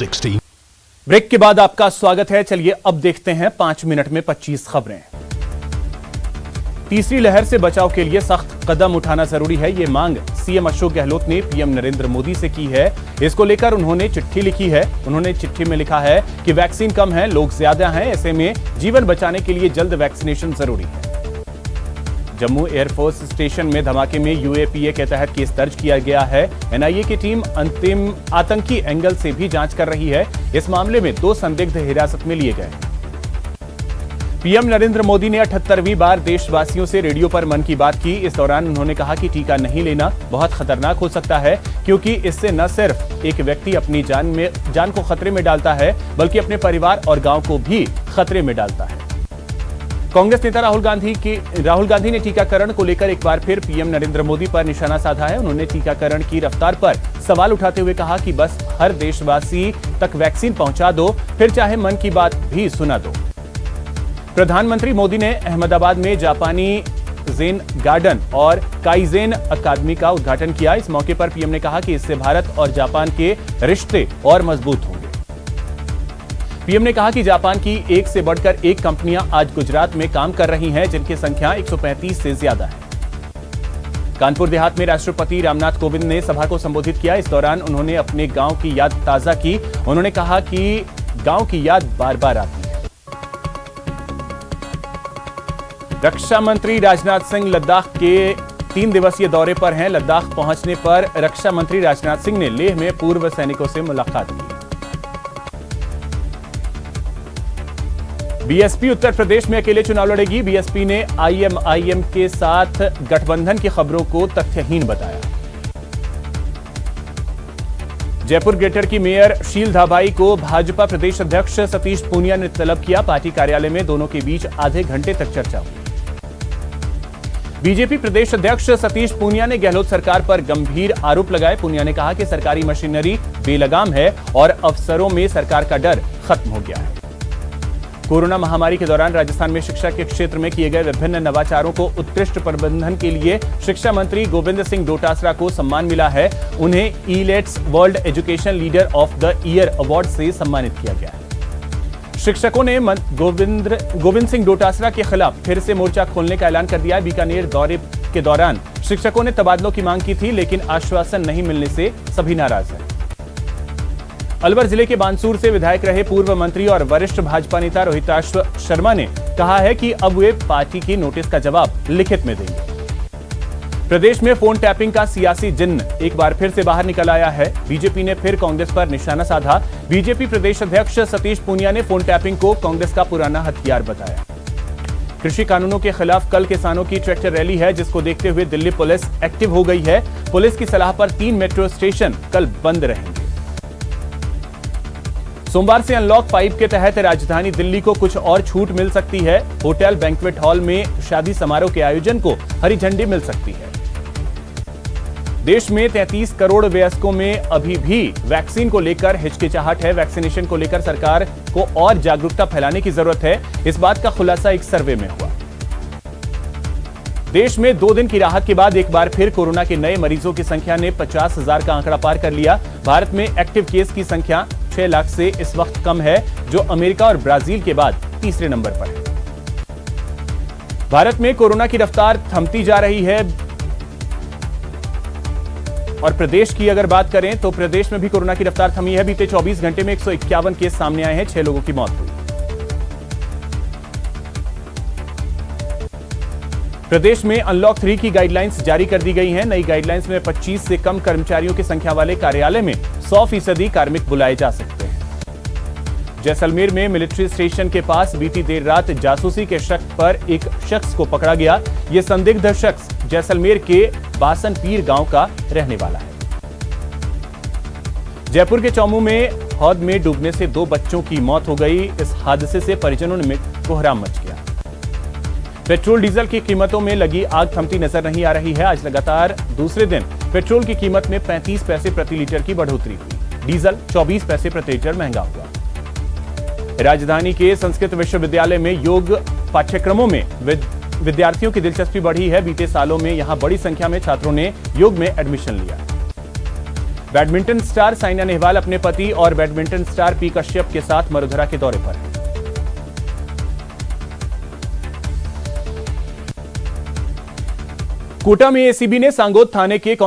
60। Break के बाद आपका स्वागत है। चलिए अब देखते हैं 5 मिनट में 25 खबरें। तीसरी लहर से बचाव के लिए सख्त कदम उठाना जरूरी है, ये मांग सीएम अशोक गहलोत ने पीएम नरेंद्र मोदी से की है। इसको लेकर उन्होंने चिट्ठी लिखी है। उन्होंने चिट्ठी में लिखा है कि वैक्सीन कम है, लोग ज्यादा हैं, ऐसे में जीवन बचाने के लिए जल्द वैक्सीनेशन जरूरी है। जम्मू एयरफोर्स स्टेशन में धमाके में यूएपीए के तहत केस दर्ज किया गया है। एनआईए की टीम अंतिम आतंकी एंगल से भी जांच कर रही है। इस मामले में 2 संदिग्ध हिरासत में लिए गए। पीएम नरेंद्र मोदी ने 78वीं बार देशवासियों से रेडियो पर मन की बात की। इस दौरान उन्होंने कहा कि टीका नहीं लेना बहुत खतरनाक हो सकता है, क्योंकि इससे न सिर्फ एक व्यक्ति अपनी जान को खतरे में डालता है, बल्कि अपने परिवार और गांव को भी खतरे में डालता है। कांग्रेस नेता राहुल गांधी ने टीकाकरण को लेकर एक बार फिर पीएम नरेंद्र मोदी पर निशाना साधा है। उन्होंने टीकाकरण की रफ्तार पर सवाल उठाते हुए कहा कि बस हर देशवासी तक वैक्सीन पहुंचा दो, फिर चाहे मन की बात भी सुना दो। प्रधानमंत्री मोदी ने अहमदाबाद में जापानी जेन गार्डन और काइजेन अकादमी का उद्घाटन किया। इस मौके पर पीएम ने कहा कि इससे भारत और जापान के रिश्ते और मजबूत होंगे। पीएम ने कहा कि जापान की एक से बढ़कर एक कंपनियां आज गुजरात में काम कर रही हैं, जिनकी संख्या 135 से ज्यादा है। कानपुर देहात में राष्ट्रपति रामनाथ कोविंद ने सभा को संबोधित किया। इस दौरान उन्होंने अपने गांव की याद ताजा की। उन्होंने कहा कि गांव की याद बार बार आती है। रक्षा मंत्री राजनाथ सिंह लद्दाख के 3 दिवसीय दौरे पर हैं। लद्दाख पहुंचने पर रक्षा मंत्री राजनाथ सिंह ने लेह में पूर्व सैनिकों से मुलाकात की। बीएसपी उत्तर प्रदेश में अकेले चुनाव लड़ेगी। बीएसपी ने आईएमआईएम के साथ गठबंधन की खबरों को तथ्यहीन बताया। जयपुर ग्रेटर की मेयर शील धाबाई को भाजपा प्रदेश अध्यक्ष सतीश पूनिया ने तलब किया। पार्टी कार्यालय में दोनों के बीच आधे घंटे तक चर्चा हुई। बीजेपी प्रदेश अध्यक्ष सतीश पूनिया ने गहलोत सरकार पर गंभीर आरोप लगाए। पूनिया ने कहा कि सरकारी मशीनरी बेलगाम है और अफसरों में सरकार का डर खत्म हो गया है। कोरोना महामारी के दौरान राजस्थान में शिक्षा के क्षेत्र में किए गए विभिन्न नवाचारों को उत्कृष्ट प्रबंधन के लिए शिक्षा मंत्री गोविंद सिंह डोटासरा को सम्मान मिला है। उन्हें Elets world education leader of the year award से सम्मानित किया गया है। शिक्षकों ने गोविंद सिंह डोटासरा के खिलाफ फिर से मोर्चा खोलने का ऐलान कर दिया। बीकानेर दौरे के दौरान शिक्षकों ने तबादलों की मांग की थी, लेकिन आश्वासन नहीं मिलने से सभी नाराज हैं। अलवर जिले के बानसूर से विधायक रहे पूर्व मंत्री और वरिष्ठ भाजपा नेता रोहिताश्व शर्मा ने कहा है कि अब वे पार्टी की नोटिस का जवाब लिखित में देंगे। प्रदेश में फोन टैपिंग का सियासी जिन्न एक बार फिर से बाहर निकल आया है। बीजेपी ने फिर कांग्रेस पर निशाना साधा। बीजेपी प्रदेश अध्यक्ष सतीश पूनिया ने फोन टैपिंग को कांग्रेस का पुराना हथियार बताया। कृषि कानूनों के खिलाफ कल किसानों की ट्रैक्टर रैली है, जिसको देखते हुए दिल्ली पुलिस एक्टिव हो गई है। पुलिस की सलाह पर 3 मेट्रो स्टेशन कल बंद रहेंगे। सोमवार से अनलॉक 5 के तहत राजधानी दिल्ली को कुछ और छूट मिल सकती है। होटल बैंक्वेट हॉल में शादी समारोह के आयोजन को हरी झंडी मिल सकती है। देश में 33 करोड़ वयस्कों में अभी भी वैक्सीन को लेकर हिचकिचाहट है। वैक्सीनेशन को लेकर सरकार को और जागरूकता फैलाने की जरूरत है। इस बात का खुलासा एक सर्वे में हुआ। देश में 2 दिन की राहत के बाद एक बार फिर कोरोना के नए मरीजों की संख्या ने 50,000 का आंकड़ा पार कर लिया। भारत में एक्टिव केस की संख्या 6 लाख से इस वक्त कम है, जो अमेरिका और ब्राजील के बाद तीसरे नंबर पर है। भारत में कोरोना की रफ्तार थमती जा रही है। और प्रदेश की अगर बात करें तो प्रदेश में भी कोरोना की रफ्तार थमी है। बीते 24 घंटे में 151 केस सामने आए हैं। 6 लोगों की मौत हुई। प्रदेश में अनलॉक 3 की गाइडलाइंस जारी कर दी गई हैं। नई गाइडलाइंस में 25 से कम कर्मचारियों की संख्या वाले कार्यालय में 100% कार्मिक बुलाए जा सकते हैं। जैसलमेर में मिलिट्री स्टेशन के पास बीती देर रात जासूसी के शक पर एक शख्स को पकड़ा गया। यह संदिग्ध शख्स जैसलमेर के बासनपीर गांव का रहने वाला है। जयपुर के चौमू में हौद में डूबने से 2 बच्चों की मौत हो गई। इस हादसे से परिजनों में कोहराम मच गया। पेट्रोल डीजल की कीमतों में लगी आग थमती नजर नहीं आ रही है। आज लगातार दूसरे दिन पेट्रोल की कीमत में 35 पैसे प्रति लीटर की बढ़ोतरी हुई। डीजल 24 पैसे प्रति लीटर महंगा हुआ। राजधानी के संस्कृत विश्वविद्यालय में योग पाठ्यक्रमों में विद्यार्थियों की दिलचस्पी बढ़ी है। बीते सालों में यहां बड़ी संख्या में छात्रों ने योग में एडमिशन लिया। बैडमिंटन स्टार साइना नेहवाल अपने पति और बैडमिंटन स्टार पी कश्यप के साथ मरुधरा के दौरे पर। कोटा में एसीबी ने सांगोद थाने के